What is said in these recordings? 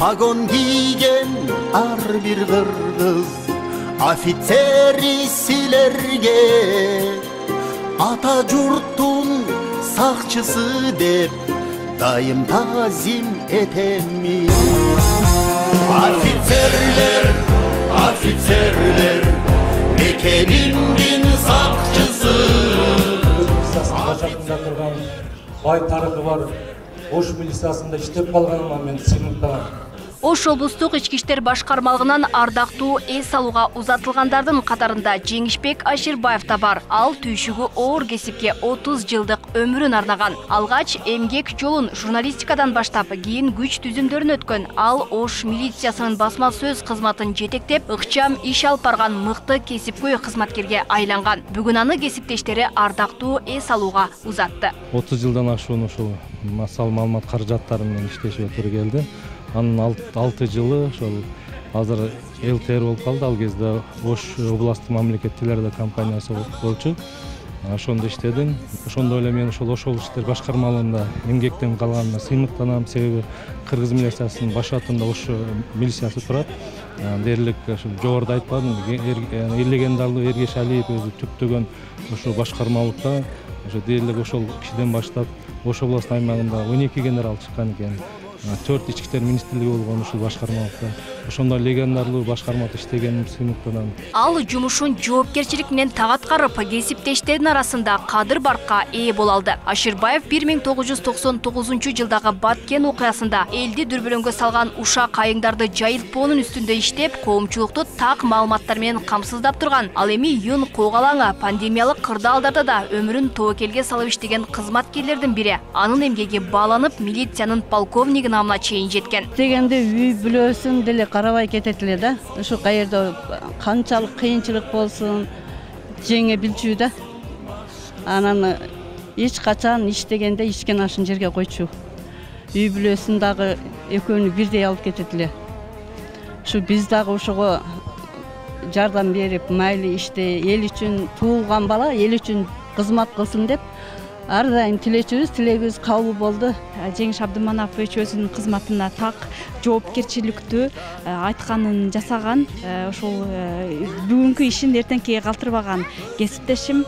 Pagon giygen ar bir kız ofitseri silerge ata jurttun sakçısı dep daim tazim etemiz. Ofitserler mekenimin sakçısı. Başakında turgan bay tarıkı var. Ош милициясында иштеп калганыма мен сыймыктанам. Ош облустук ички иштер башкармалыгынан ардактуу эс алууга узатылгандардын катарында Жеңишбек Аширбаев да бар. Ал түйшүгү оор кесипке 30 жылдык өмүрүн арнаган. Алгач эмгек жолун журналистикадан баштап, кийин күч түзүмдөрүн өткөн. Ал Ош милициясынын басма сөз кызматын жетектеп, ыкчам иш алып барган мыкты кесипкөй кызматкерге айланган. Бүгүн аны кесиптештери ардактуу эс алууга узатты. 30 жылдан ашуун ушул масал маалымат каражаттары менен иштешип тура келди. Анын 6 жылы ошол азыр ЛТР болуп калды. Ал кезде Ош областтык мамлекеттик телерадио компаниясы болчу. Ошондо иштедим. Ошондо эле мен ошол Ош облустук иштер башкармалыгында эмгектен калганына сыймыктанам. Себеби кыргыз милициясынын баш атында Ош милициясы турат. Дээрлик жогоруда айтпадым, легендарлуу Эргеш Алиев өзү түптөгөн ошо башкармалыкта ошо дээрлик ошол кишиден баштап Ош областынын аймагында 12 генерал чыккан экен. 4 ички иштер министрлиги болгон ушул башкармалыкта. Ошондо легендарлуу башкармада иштегеним сыймыктанам. Ал жумушун жоопкерчилик менен так аткарып, кесиптештердин арасында кадыр баркка ээ боло алды. Аширбаев 1999-жылдагы Баткен окуясында элди дүрбөлөңгө салган ушак айыңдарды жайылтпоонун үстүндө иштеп, коомчулукту так маалыматтар менен камсыздап турган. Ал эми июнь когалаңа пандемиялык кырдаалдарда да өмүрүн тобокелге салып иштеген кызматкерлердин бири. Анын эмгеги бааланып, милициянын полковниги намына чейин жеткен. Дегенде үй бүлөсүн деле карабай кетет эле да. Ушу каерде канчалык кыйынчылык болсун, жеңе билчү да. Анан эч качан иштегенде ичкен ашын жерге койчу. Үй бүлөсүн дагы экөөнү бирдей алып кетет эле. Ушу биз дагы ошого жардам берип, майлы иште эл үчүн туулган бала эл үчүн кызмат кылсын деп ар дайым тилегибиз кабыл болду. Жеңиш Абдыманович өзүнүн кызматына так жоопкерчиликтүү айтканын жасаган. Ошол бүгүнкү ишин эртеңкиге калтырбаган кесиптешим.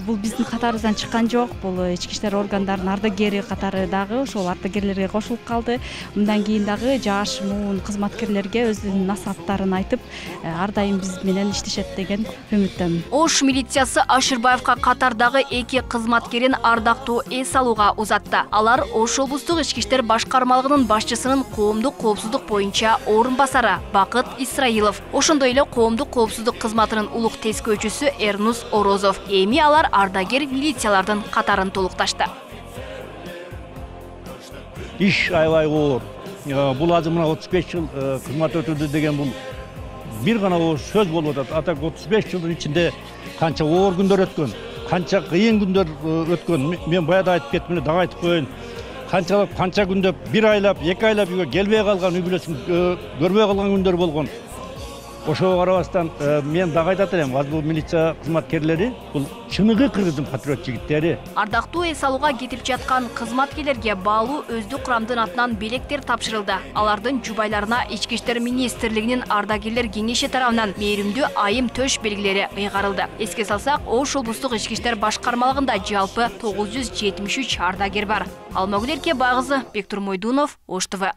Бул биздин катарыбыздан чыккан жок. Бул ички иштер органдарынын ардагери катары дагы ошол ардагерлерге кошулуп калды. Мындан кийин дагы жаш муун кызматкерлерге өзүнүн насааттарын айтып, ар дайым биз менен иштешет деген үмүттөмүн. Ош милициясы Аширбаевка катардагы эки кызматкерин ардактуу эс алууга узатты. Алар Ош облустук ички иштер башкармалыгынын башчысынын коомдук коопсуздук боюнча орун басары Бакыт Исраилов, ошондой эле коомдук коопсуздук кызматынын улук тескөөчүсү Эрнус Орозов. Эми алар ардагер милициялардын катарын толукташты. Иш аябай оор. Бул азыр мына 35 жыл кызмат өтүлдү деген бул бир гана сөз болуп атат. Атак 35 жылдын ичинде канча оор күндөр өткөн, канча кыйын күндөр өткөн. Мен баяда айтып кеттим эле, дагы айтып коеюн. Канча күндөп, бир айлап, 2 айлап үйгө келбей калган, үй бүлөсүн көрбөй калган күндөр болгон. Ошого карабастан мен дагы айтат элем, азыр бул милиция кызматкерлери бул чыныгы кыргыздын патриот жигиттери. Ардактуу эс алууга кетип жаткан кызматкерлерге баалуу өздүк курамдын атынан белектер тапшырылды. Алардын жубайларына Ички иштер министрлигинин ардагерлер кеңеши тарабынан мээримдүү айым төш белгилери ыйгарылды. Эске салсак, Ош облустук ички иштер башкармалыгында жалпы 973 ардагер бар. Алмагүл Эркебайкызы, Бектур Мойдунов, Ош ТВ.